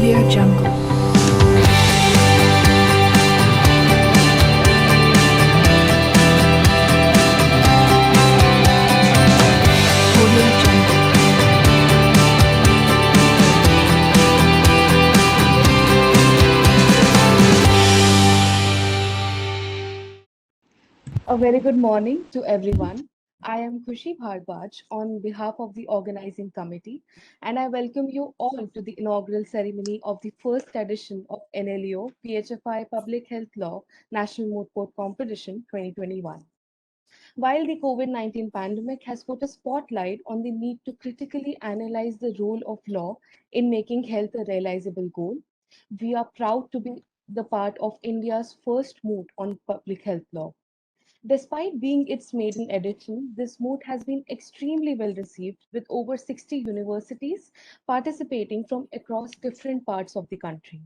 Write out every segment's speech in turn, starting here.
Audio Jungle. Audio Jungle. A very good morning to everyone. I am Khushi Bhardwaj on behalf of the organizing committee, and I welcome you all to the inaugural ceremony of the first edition of NLEO PHFI Public Health Law National Moot Court Competition 2021. While the COVID-19 pandemic has put a spotlight on the need to critically analyze the role of law in making health a realizable goal, we are proud to be the part of India's first moot on public health law. Despite being its maiden edition, this moot has been extremely well received, with over 60 universities participating from across different parts of the country.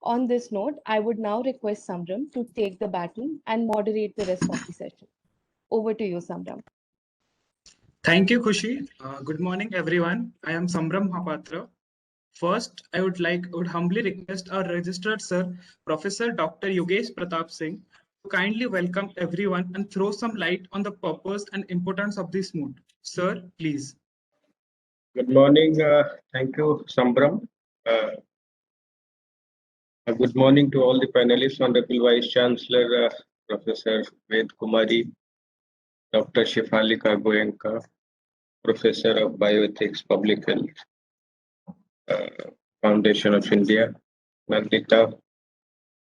On this note, I would now request Samram to take the baton and moderate the rest of the session. Over to you, Samram. Thank you, Khushi. Good morning, everyone. I am Samram Mahapatra. First, I would humbly request our registered sir, Professor Dr. Yogesh Pratap Singh, to kindly welcome everyone and throw some light on the purpose and importance of this moot. Sir, please. Good morning. Thank you, Sambram. Good morning to all the panelists, Honorable Vice Chancellor, Professor Ved Kumari, Dr. Shifalika Goenka, Professor of Bioethics, Public Health, Foundation of India, Nandita,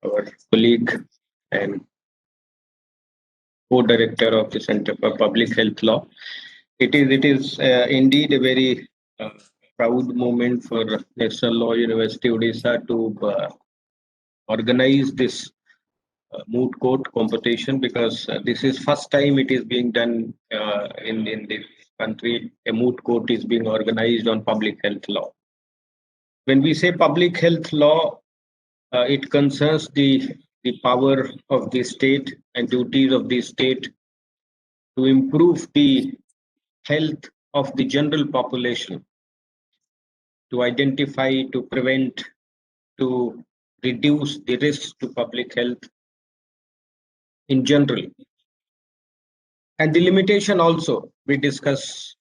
our colleague and co-director of the Center for Public Health Law. It is indeed a very proud moment for National Law University Odisha to organize this moot court competition, because this is first time it is being done in the country. A moot court is being organized on public health law. When we say public health law, it concerns the power of the state and duties of the state to improve the health of the general population, to identify, to prevent, to reduce the risks to public health in general. And the limitation also we discuss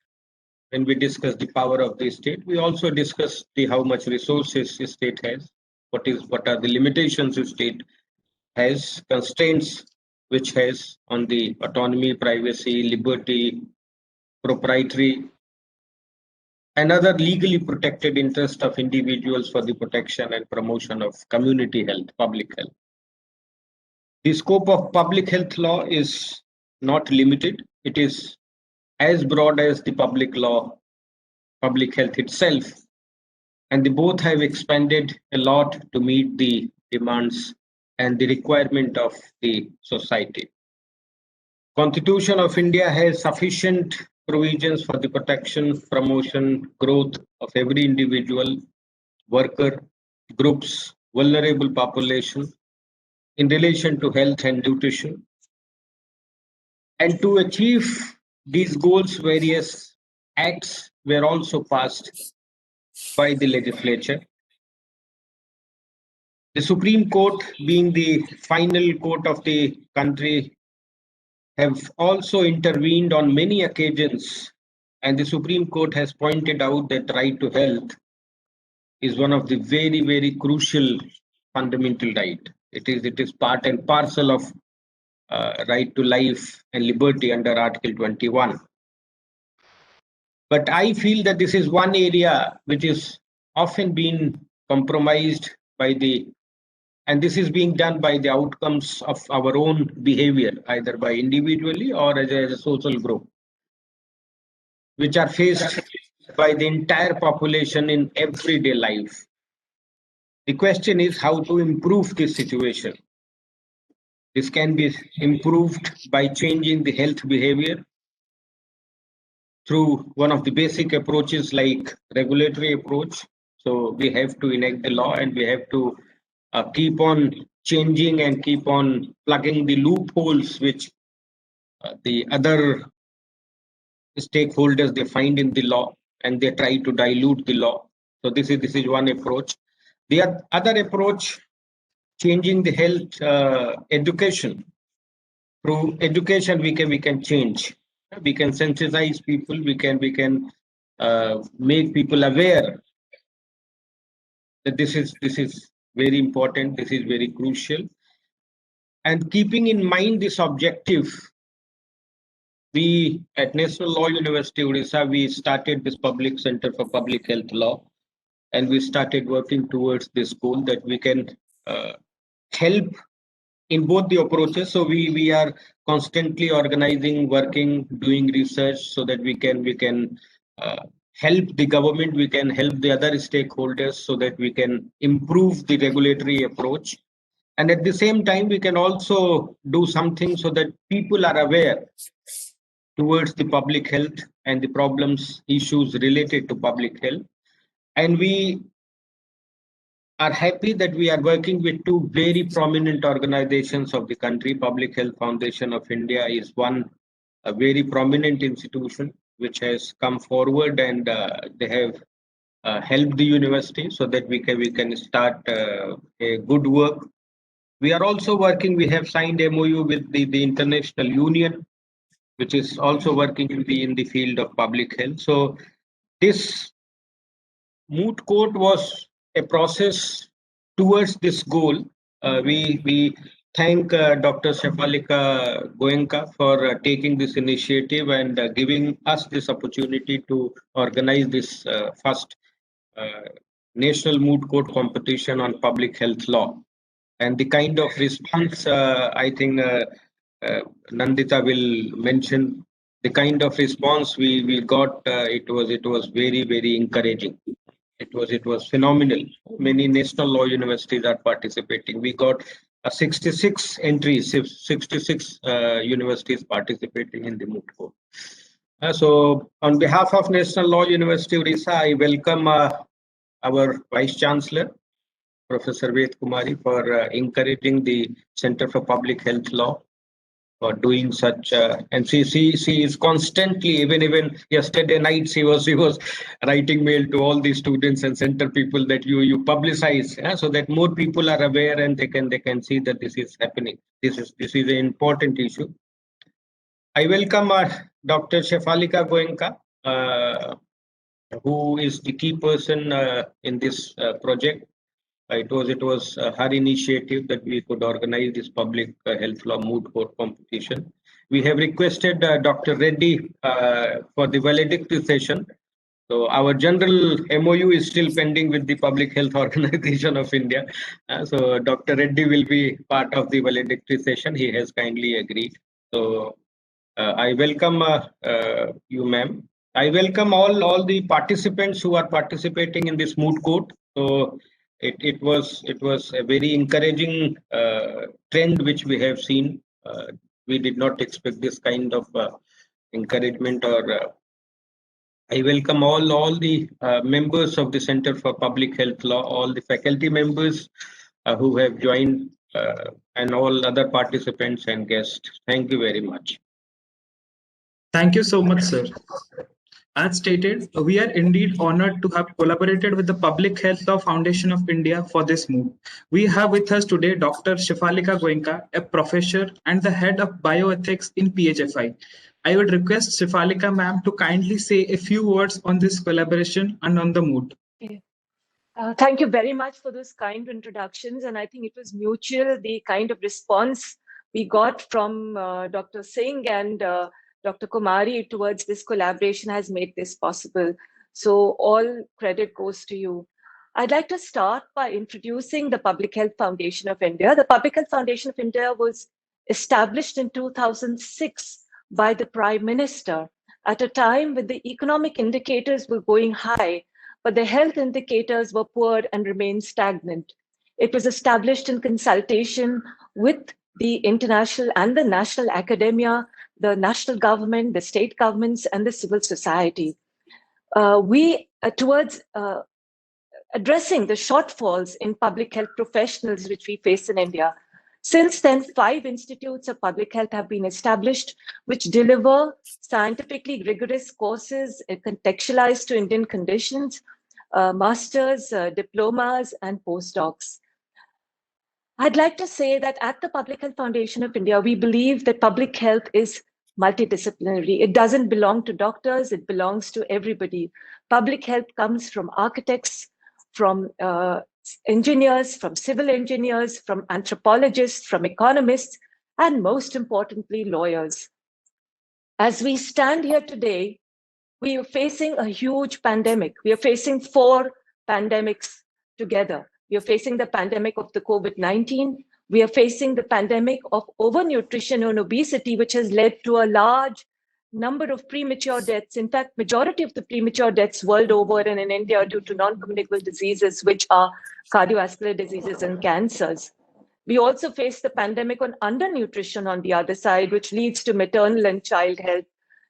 when we discuss the power of the state. We also discuss how much resources the state has, what are the limitations the state has, constraints which has on the autonomy, privacy, liberty, proprietary, and other legally protected interests of individuals for the protection and promotion of community health, public health. The scope of public health law is not limited. It is as broad as the public law, public health itself. And they both have expanded a lot to meet the demands and the requirement of the society. Constitution of India has sufficient provisions for the protection, promotion, growth of every individual, worker, groups, vulnerable population in relation to health and nutrition. And to achieve these goals, various acts were also passed by the legislature. The Supreme Court, being the final court of the country, have also intervened on many occasions, and the Supreme Court has pointed out that right to health is one of the very, very crucial fundamental right. It is part and parcel of right to life and liberty under Article 21. But I feel that this is one area which is often been compromised and this is being done by the outcomes of our own behavior, either by individually or as a social group, which are faced by the entire population in everyday life. The question is how to improve this situation. This can be improved by changing the health behavior through one of the basic approaches like regulatory approach. So we have to enact the law, and we have to keep on changing and keep on plugging the loopholes which the other stakeholders they find in the law, and they try to dilute the law. So this is one approach. The other approach, changing the health education. Through education, we can change. We can sensitize people. We can make people aware that this is very important. This is very crucial. And keeping in mind this objective, we at National Law University Odisha, we started this Public Center for Public Health Law, and we started working towards this goal that we can help in both the approaches. So we are constantly organizing, working, doing research so that we can help the government, we can help the other stakeholders so that we can improve the regulatory approach. And at the same time, we can also do something so that people are aware towards the public health and the problems, issues related to public health. And we are happy that we are working with two very prominent organizations of the country. Public Health Foundation of India is one, a very prominent institution which has come forward, and they have helped the university so that we can start a good work. We are also working, we have signed MOU with the International Union, which is also working in the field of public health. So this moot court was a process towards this goal. We thank Dr. Shefalika Goenka for taking this initiative and giving us this opportunity to organize this first national moot court competition on public health law. And the kind of response, I think Nandita will mention, the kind of response we got, it was very encouraging. It was phenomenal. Many national law universities are participating. We got 66 entries, 66 universities participating in the moot court. So on behalf of National Law University Odisha, I welcome our Vice Chancellor, Professor Ved Kumari, for encouraging the Center for Public Health Law for doing such, and she is constantly, even yesterday night she was writing mail to all the students and center people that you publicize, so that more people are aware and they can see that this is happening. This is an important issue. I welcome Dr. Shefalika Goenka, who is the key person in this project. It was her initiative that we could organize this public health law moot court competition. We have requested Dr. Reddy for the valedictory session. So our general MOU is still pending with the Public Health Organization of India. So Dr. Reddy will be part of the valedictory session. He has kindly agreed. So I welcome you, ma'am. I welcome all the participants who are participating in this moot court. So it was a very encouraging trend which we have seen. We did not expect this kind of encouragement. Or I welcome all the members of the Center for Public Health Law, all the faculty members who have joined, and all other participants and guests. Thank you very much. Thank you so much, sir. As stated, we are indeed honored to have collaborated with the Public Health Law Foundation of India for this move. We have with us today Dr. Shefalika Goenka, a professor and the head of bioethics in PHFI. I would request Shefalika ma'am to kindly say a few words on this collaboration and on the moot. Thank you very much for those kind introductions. And I think it was mutual, the kind of response we got from Dr. Singh and Dr. Kumari towards this collaboration has made this possible. So all credit goes to you. I'd like to start by introducing the Public Health Foundation of India. The Public Health Foundation of India was established in 2006 by the Prime Minister at a time when the economic indicators were going high, but the health indicators were poor and remained stagnant. It was established in consultation with the international and the national academia, the national government, the state governments, and the civil society. Towards addressing the shortfalls in public health professionals which we face in India. Since then, 5 institutes of public health have been established, which deliver scientifically rigorous courses contextualized to Indian conditions. masters, diplomas, and postdocs. I'd like to say that at the Public Health Foundation of India, we believe that public health is multidisciplinary. It doesn't belong to doctors, it belongs to everybody. Public health comes from architects, from engineers, from civil engineers, from anthropologists, from economists, and most importantly, lawyers. As we stand here today, we are facing a huge pandemic. We are facing 4 pandemics together. We are facing the pandemic of the COVID-19. We are facing the pandemic of overnutrition and obesity, which has led to a large number of premature deaths. In fact, majority of the premature deaths world over and in India are due to non-communicable diseases, which are cardiovascular diseases and cancers. We also face the pandemic on undernutrition on the other side, which leads to maternal and child health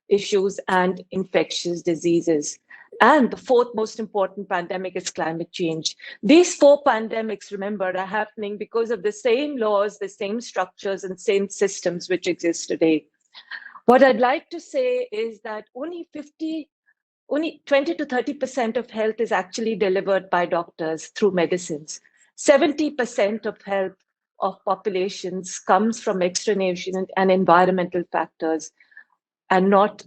issues and infectious diseases. And the 4th most important pandemic is climate change. These 4 pandemics, remember, are happening because of the same laws, the same structures, and same systems which exist today. What I'd like to say is that only 20 to 30% of health is actually delivered by doctors through medicines. 70% of health of populations comes from extraneous and environmental factors, and not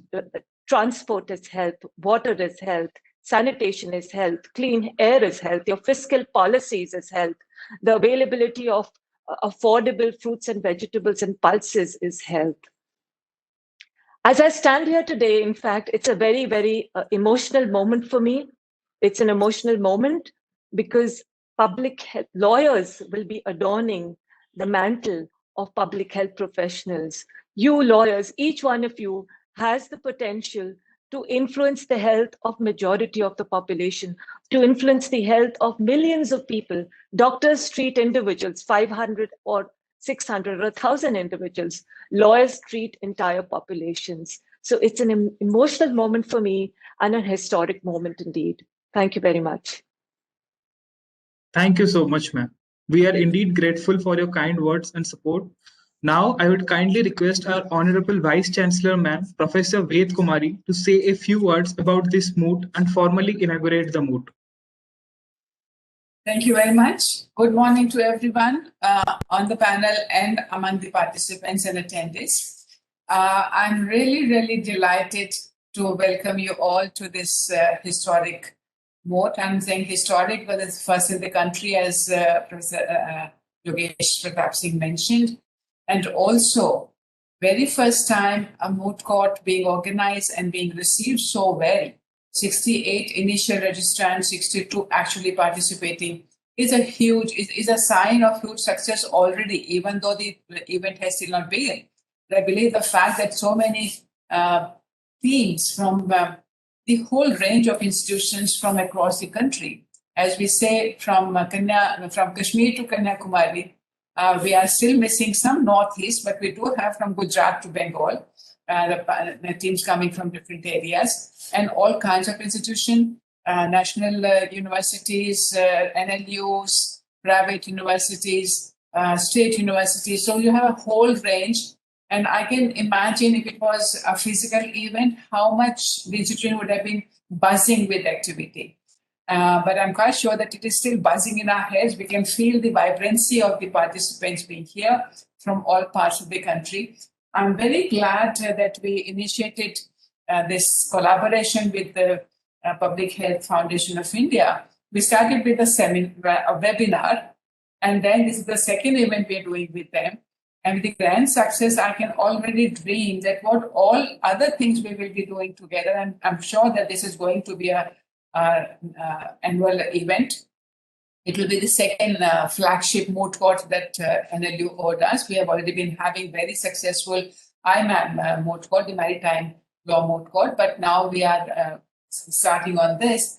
transport is health, water is health, sanitation is health, clean air is health, your fiscal policies is health, the availability of affordable fruits and vegetables and pulses is health. As I stand here today, in fact, it's a very, very emotional moment for me. It's an emotional moment because public health lawyers will be adorning the mantle of public health professionals. You lawyers, each one of you has the potential to influence the health of majority of the population, to influence the health of millions of people. Doctors treat individuals, 500 or 600 or 1,000 individuals. Lawyers treat entire populations. So it's an emotional moment for me and a historic moment indeed. Thank you very much. Thank you so much, ma'am. We are indeed grateful for your kind words and support. Now, I would kindly request our Honorable Vice Chancellor, ma'am, Professor Ved Kumari, to say a few words about this moot and formally inaugurate the moot. Thank you very much. Good morning to everyone on the panel and among the participants and attendees. I'm really, really delighted to welcome you all to this historic moot. I'm saying historic, but it's first in the country, as Professor Yogesh Pratap Singh mentioned. And also, very first time a moot court being organized and being received so well. 68 initial registrants, 62 actually participating is a sign of huge success already, even though the event has still not begun. I believe the fact that so many teams from the whole range of institutions from across the country, as we say, from Kashmir to Kanyakumari, we are still missing some Northeast, but we do have from Gujarat to Bengal, the teams coming from different areas, and all kinds of institutions, national universities, NLUs, private universities, state universities. So you have a whole range. And I can imagine if it was a physical event, how much the institution would have been buzzing with activity. But I'm quite sure that it is still buzzing in our heads. We can feel the vibrancy of the participants being here from all parts of the country. I'm very glad that we initiated this collaboration with the Public Health Foundation of India. We started with a webinar, and then this is the second event we're doing with them. And with the grand success, I can already dream that what all other things we will be doing together. And I'm sure that this is going to be a annual event. It will be the second flagship moot court that NLU does. We have already been having very successful IMAM moot court, the Maritime Law moot court, but now we are starting on this.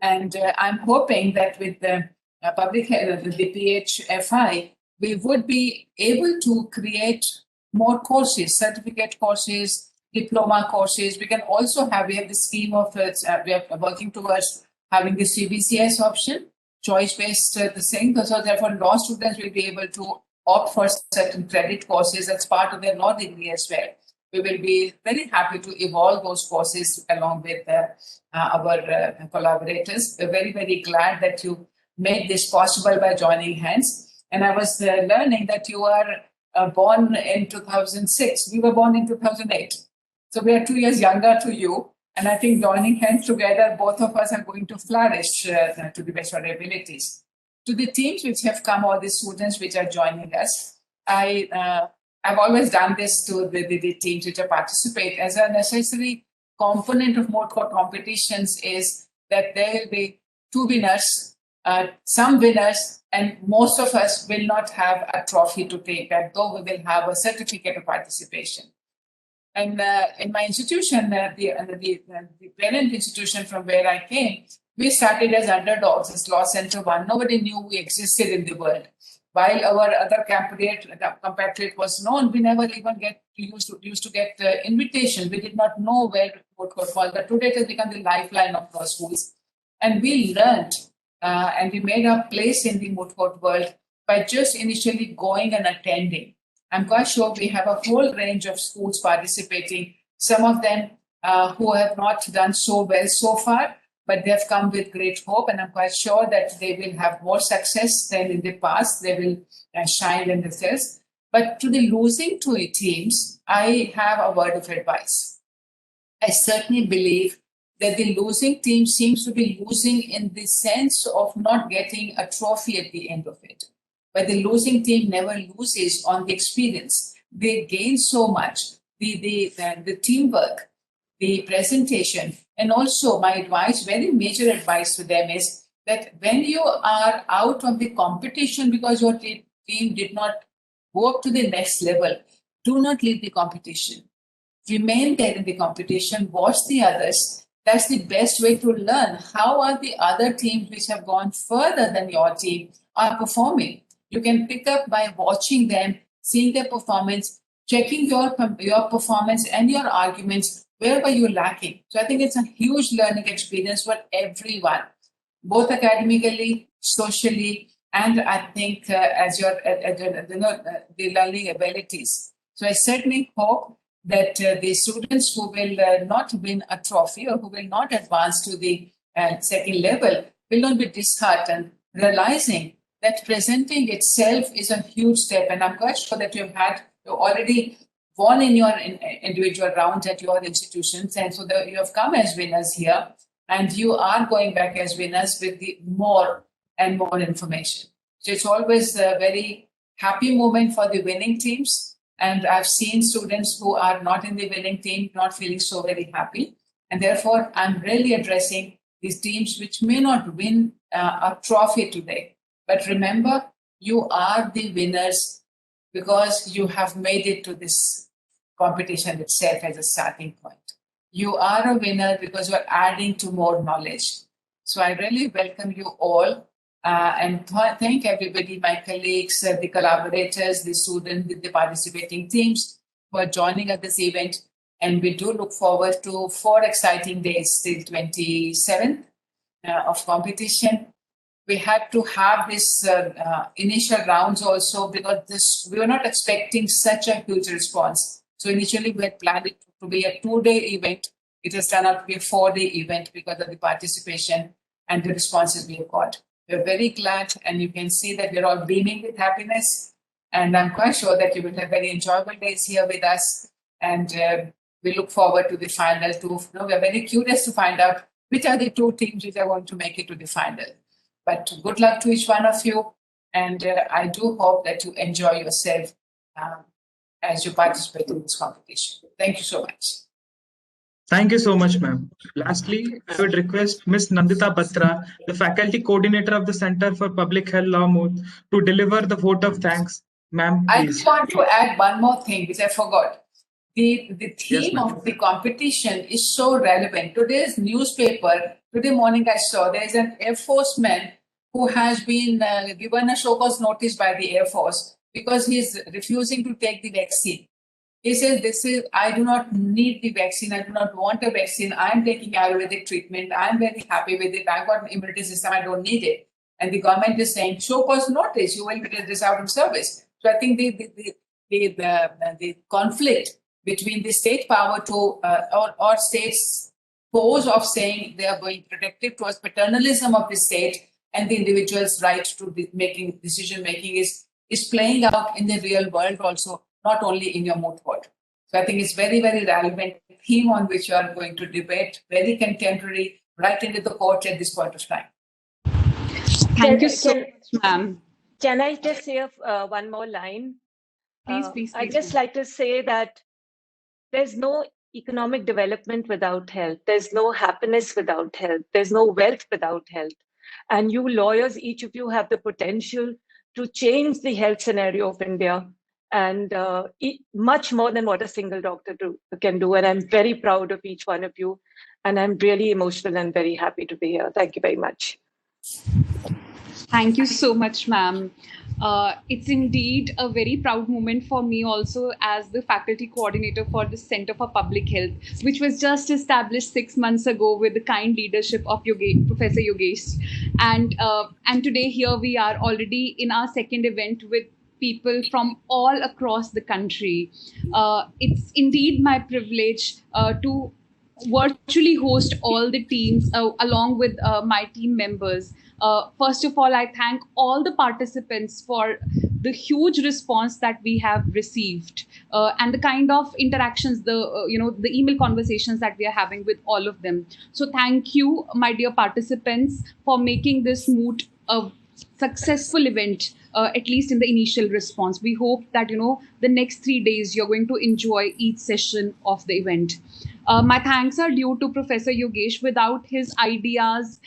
And I'm hoping that with the public health, the PHFI, we would be able to create more courses, certificate courses, diploma courses. We can also have, we have the scheme of, we are working towards having the CBCS option, choice-based the thing. So therefore, law students will be able to opt for certain credit courses as part of their law degree as well. we will be very happy to evolve those courses along with our collaborators. We're very, very glad that you made this possible by joining hands. And I was learning that you are born in 2006. We were born in 2008. So we are 2 years younger to you. And I think joining hands together, both of us are going to flourish to the best of our abilities. To the teams which have come, all the students which are joining us, I've always done this to the teams which are participate as a necessary component of moot court competitions is that there will be 2 winners, some winners, and most of us will not have a trophy to take, though we will have a certificate of participation. And in my institution, the parent institution from where I came, we started as underdogs, as Law Center 1. Nobody knew we existed in the world. While our other compatriot was known, we never even used to get invitation. We did not know where moot court was, but today it has become the lifeline of our schools. And we learned and we made our place in the moot court world by just initially going and attending. I'm quite sure we have a whole range of schools participating, some of them who have not done so well so far, but they have come with great hope, and I'm quite sure that they will have more success than in the past. They will shine in themselves. But to the losing two teams, I have a word of advice. I certainly believe that the losing team seems to be losing in the sense of not getting a trophy at the end of it. But the losing team never loses on the experience. They gain so much, the teamwork, the presentation, and also my advice, very major advice to them is that when you are out of the competition because your team did not go up to the next level, do not leave the competition. Remain there in the competition, watch the others. That's the best way to learn. How are the other teams which have gone further than your team are performing? You can pick up by watching them, seeing their performance, checking your performance and your arguments. Where were you lacking? So I think it's a huge learning experience for everyone, both academically, socially, and I think as the learning abilities. So I certainly hope that the students who will not win a trophy or who will not advance to the second level will not be disheartened, realizing that presenting itself is a huge step. And I'm quite sure that you've already won in your individual rounds at your institutions. And so you have come as winners here, and you are going back as winners with the more and more information. So it's always a very happy moment for the winning teams. And I've seen students who are not in the winning team not feeling so very happy. And therefore, I'm really addressing these teams which may not win a trophy today. But remember, you are the winners because you have made it to this competition itself as a starting point. You are a winner because you are adding to more knowledge. So I really welcome you all and thank everybody, my colleagues, the collaborators, the students, the participating teams who are joining at this event. And we do look forward to 4 exciting days till 27th of competition. We had to have this initial rounds also because we were not expecting such a huge response. So initially we had planned it to be a 2-day event. It has turned out to be a 4-day event because of the participation and the responses we have got. We're very glad, and you can see that we're all beaming with happiness. And I'm quite sure that you will have very enjoyable days here with us. And we look forward to the final 2. We're very curious to find out which are the 2 teams which are going to make it to the final. But good luck to each one of you. And I do hope that you enjoy yourself as you participate in this competition. Thank you so much. Thank you so much, ma'am. Lastly, I would request Ms. Nandita Batra, the faculty coordinator of the Center for Public Health Law Moot, to deliver the vote of thanks. Ma'am, I please. just want to add one more thing, which I forgot. The theme Yes, of the competition is so relevant. Today's newspaper, today morning I saw there's an Air Force man who has been given a show cause notice by the Air Force because he's refusing to take the vaccine. He says, I do not need the vaccine. I do not want a vaccine. I'm taking Ayurvedic treatment. I'm very happy with it. I've got an immunity system. I don't need it. And the government is saying, show cause notice. You will be this out of service. So I think the conflict between the state power to or states' pose of saying they are going protective towards paternalism of the state and the individual's right to decision making is playing out in the real world also, not only in your moot court. So I think it's very, very relevant theme on which you are going to debate, very contemporary, right into the court at this point of time. Thank you so much, ma'am. Can I just say one more line? Please. I'd just like to say that there's no economic development without health. There's no happiness without health. There's no wealth without health. And you lawyers, each of you have the potential to change the health scenario of India, and much more than what a single doctor can do. And I'm very proud of each one of you. And I'm really emotional and very happy to be here. Thank you very much. Thank you so much, ma'am. It's indeed a very proud moment for me also as the faculty coordinator for the Center for Public Health, which was just established 6 months ago with the kind leadership of Professor Yogesh. And today here we are already in our second event with people from all across the country. It's indeed my privilege to virtually host all the teams along with my team members. First of all, I thank all the participants for the huge response that we have received and the kind of interactions, the email conversations that we are having with all of them. So thank you, my dear participants, for making this moot a successful event, at least in the initial response. We hope that, the next 3 days you're going to enjoy each session of the event. My thanks are due to Professor Yogesh. Without his ideas,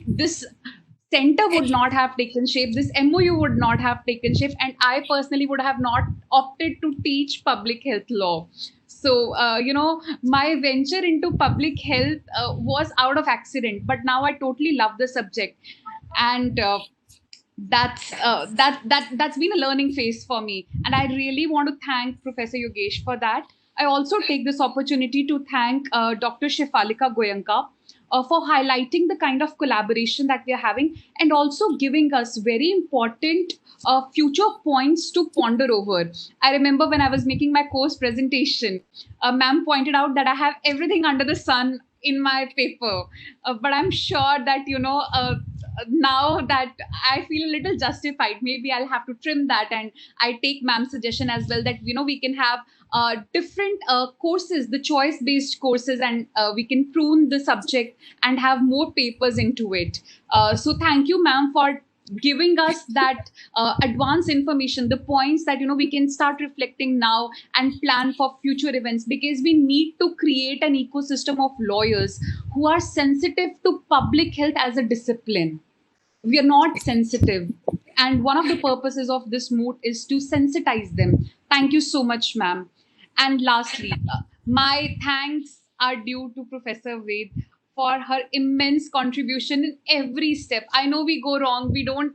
this center would not have taken shape, this MOU would not have taken shape, and I personally would have not opted to teach public health law. So, my venture into public health was out of accident, but now I totally love the subject. And that's been a learning phase for me. And I really want to thank Professor Yogesh for that. I also take this opportunity to thank Dr. Shefalika Goenka for highlighting the kind of collaboration that we are having and also giving us very important future points to ponder over. I remember when I was making my course presentation, ma'am pointed out that I have everything under the sun in my paper, but I'm sure that, now that I feel a little justified, maybe I'll have to trim that, and I take ma'am's suggestion as well that, we can have different courses, the choice-based courses, and we can prune the subject and have more papers into it. So thank you, ma'am, for giving us that advanced information, the points that, we can start reflecting now and plan for future events, because we need to create an ecosystem of lawyers who are sensitive to public health as a discipline. We are not sensitive. And one of the purposes of this moot is to sensitize them. Thank you so much, ma'am. And lastly, my thanks are due to Professor Ved for her immense contribution in every step. I know we go wrong, we don't,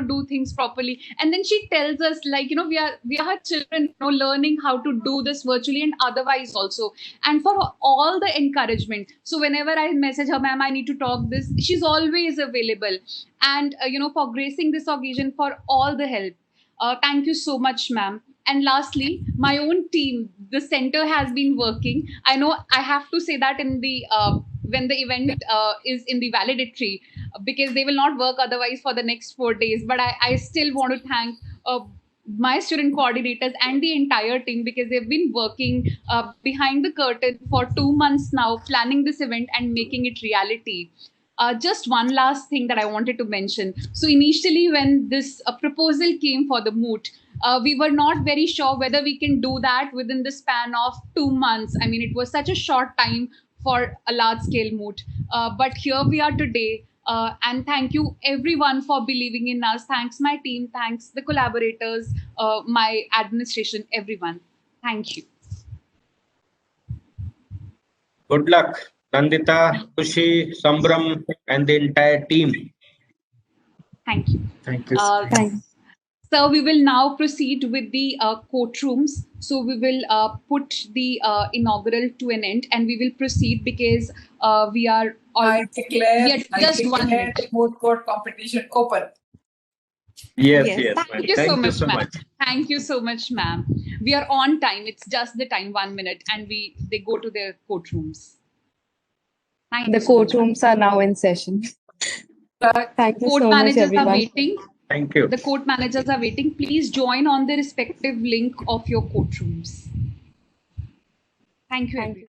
do things properly. And then she tells us, like, we are her children, learning how to do this virtually and otherwise also. And for all the encouragement. So whenever I message her, ma'am, I need to talk this, she's always available. And, for gracing this occasion, for all the help. Thank you so much, ma'am. And lastly, my own team, the center has been working. I know I have to say that in the when the event is in the valedictory, because they will not work otherwise for the next 4 days. But I still want to thank my student coordinators and the entire team, because they've been working behind the curtain for 2 months now, planning this event and making it reality. Just one last thing that I wanted to mention. So initially, when this proposal came for the moot, we were not very sure whether we can do that within the span of 2 months. I mean, it was such a short time for a large-scale moot. But here we are today. And thank you, everyone, for believing in us. Thanks, my team. Thanks, the collaborators, my administration, everyone. Thank you. Good luck, Nandita, Khushi, Sambram, and the entire team. Thank you. Thank you. Thanks. So we will now proceed with the courtrooms. So we will put the inaugural to an end, and we will proceed because we are all. I declare just 1 minute. moot court competition open. Yes, Yes. yes, Thank ma'am. you so Thank you much, so ma'am. much. Thank you so much, ma'am. We are on time. It's just the time, 1 minute, and they go to their courtrooms. Thank The you so much, ma'am. courtrooms are now in session. Thank you Court so much, managers are everyone. waiting. Thank you. The court managers are waiting. Please join on the respective link of your courtrooms. Thank you, everyone.